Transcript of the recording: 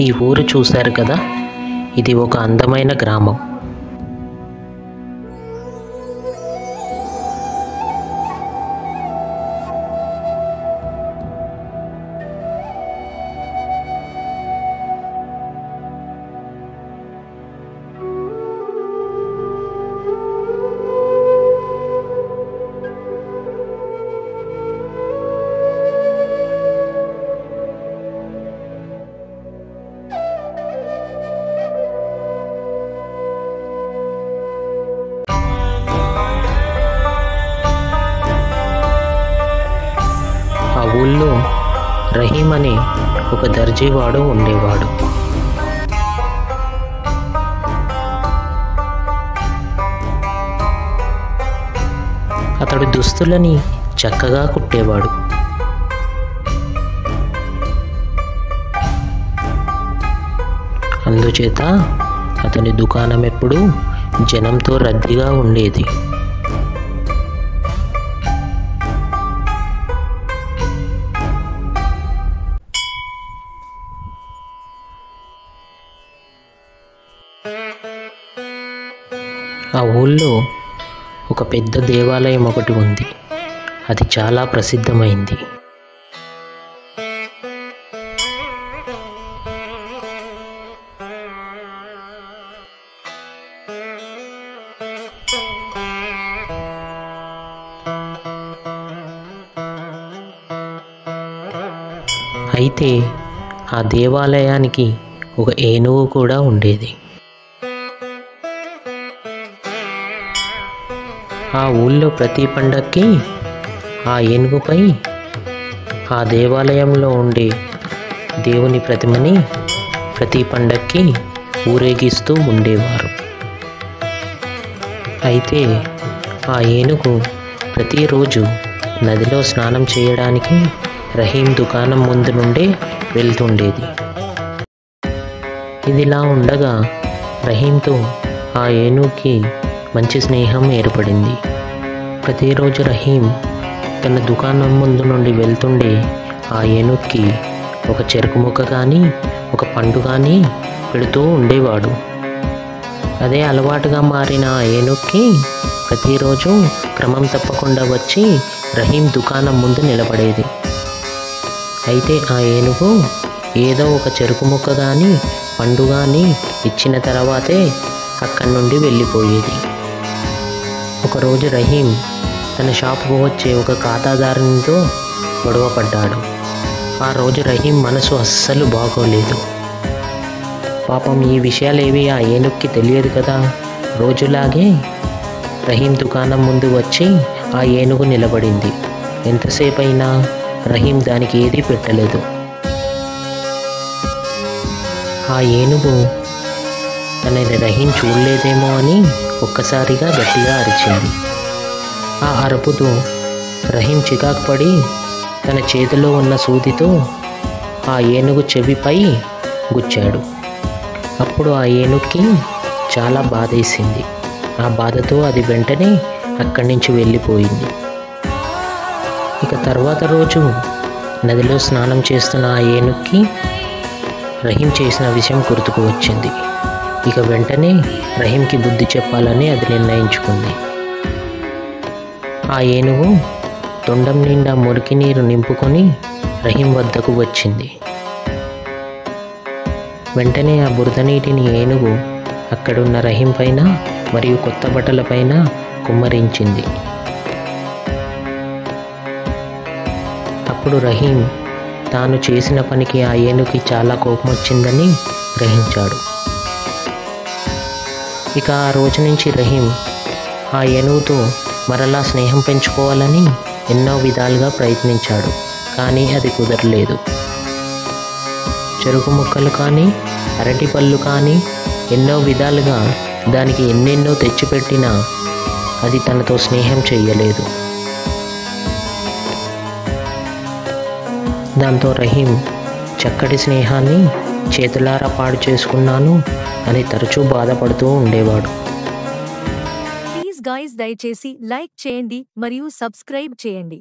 ఈ ఊరు చూశారు కదా, ఇది ఒక అందమైన గ్రామం. ఆ ఊళ్ళో రహీం అనే ఒక దర్జీవాడు ఉండేవాడు. అతడు దుస్తులని చక్కగా కుట్టేవాడు. అందుచేత అతని దుకాణం ఎప్పుడూ జనంతో రద్దీగా ఉండేది. ఆ ఊళ్ళో ఒక పెద్ద దేవాలయం ఒకటి ఉంది. అది చాలా ప్రసిద్ధమైంది. అయితే ఆ దేవాలయానికి ఒక ఏనుగు కూడా ఉండేది. ఆ ఊళ్ళో ప్రతి పండక్కి ఆ ఏనుగుపై ఆ దేవాలయంలో ఉండే దేవుని ప్రతిమని ప్రతి పండక్కి ఊరేగిస్తూ ఉండేవారు. అయితే ఆ ఏనుగు ప్రతిరోజు నదిలో స్నానం చేయడానికి రహీం దుకాణం ముందు నుండే వెళ్తుండేది. ఇదిలా ఉండగా రహీంతో ఆ ఏనుగుకి మంచి స్నేహం ఏర్పడింది. ప్రతిరోజు రహీం తన దుకాణం ముందు నుండి వెళ్తుండే ఆ ఏనుగుకి ఒక చెరుకు ముక్క కానీ ఒక పండు కానీ పెడుతూ ఉండేవాడు. అదే అలవాటుగా మారిన ఆ ఏనుగుకి ప్రతిరోజు క్రమం తప్పకుండా వచ్చి రహీం దుకాణం ముందు నిలబడేది. అయితే ఆ ఏనుగు ఏదో ఒక చెరుకు ముక్క కానీ పండు కానీ ఇచ్చిన తర్వాతే అక్కడి నుండి వెళ్ళిపోయేది. ఒకరోజు రహీం తన షాపుకు వచ్చే ఒక ఖాతాదారునితో గొడవ పడ్డాడు. ఆ రోజు రహీం మనసు అస్సలు బాగోలేదు. పాపం ఈ విషయాలేవి ఆ ఏనుగుకి తెలియదు కదా. రోజులాగే రహీం దుకాణం ముందు వచ్చి ఆ ఏనుగు నిలబడింది. ఎంతసేపు అయినా రహీం దానికి ఏదీ పెట్టలేదు. ఆ ఏనుగు తనని రహీం చూడలేదేమో అని ఒక్కసారిగా గట్టిగా అరిచింది. ఆ అరుపుతో రహీం చికాకు పడి తన చేతిలో ఉన్న సూదితో ఆ ఏనుగు చెవిపై గుచ్చాడు. అప్పుడు ఆ ఏనుగుకి చాలా బాధేసింది. ఆ బాధతో అది వెంటనే అక్కడి నుంచి వెళ్ళిపోయింది. ఇక తర్వాత రోజు నదిలో స్నానం చేస్తున్న ఆ ఏనుగుకి రహీం చేసిన విషయం గుర్తుకు వచ్చింది. ఇక వెంటనే రహీంకి బుద్ధి చెప్పాలని అది నిర్ణయించుకుంది. ఆ ఏనుగు తొండం నిండా మురికి నీరు నింపుకొని రహీం వద్దకు వచ్చింది. వెంటనే ఆ బురద నీటిని ఏనుగు అక్కడున్న రహీం పైన మరియు కొత్త బట్టల పైన కుమ్మరించింది. అప్పుడు రహీం తాను చేసిన పనికి ఆ ఏనుగుకి చాలా కోపం వచ్చిందని గ్రహించాడు. ఇక ఆ రోజు నుంచి రహీం ఆ ఏనుగుతో మరలా స్నేహం పెంచుకోవాలని ఎన్నో విధాలుగా ప్రయత్నించాడు. కానీ అది కుదరలేదు. చెరుకు ముక్కలు కానీ అరటి పళ్ళు కానీ ఎన్నో విధాలుగా దానికి ఎన్నెన్నో తెచ్చిపెట్టినా అది తనతో స్నేహం చెయ్యలేదు. దాంతో రహీం చక్కటి స్నేహాన్ని చేతులారా పాడు చేసుకున్నాను అని తరచూ బాధపడుతూ ఉండేవాడు. ప్లీజ్ గైస్ దయచేసి లైక్ చేయండి మరియు సబ్స్క్రైబ్ చేయండి.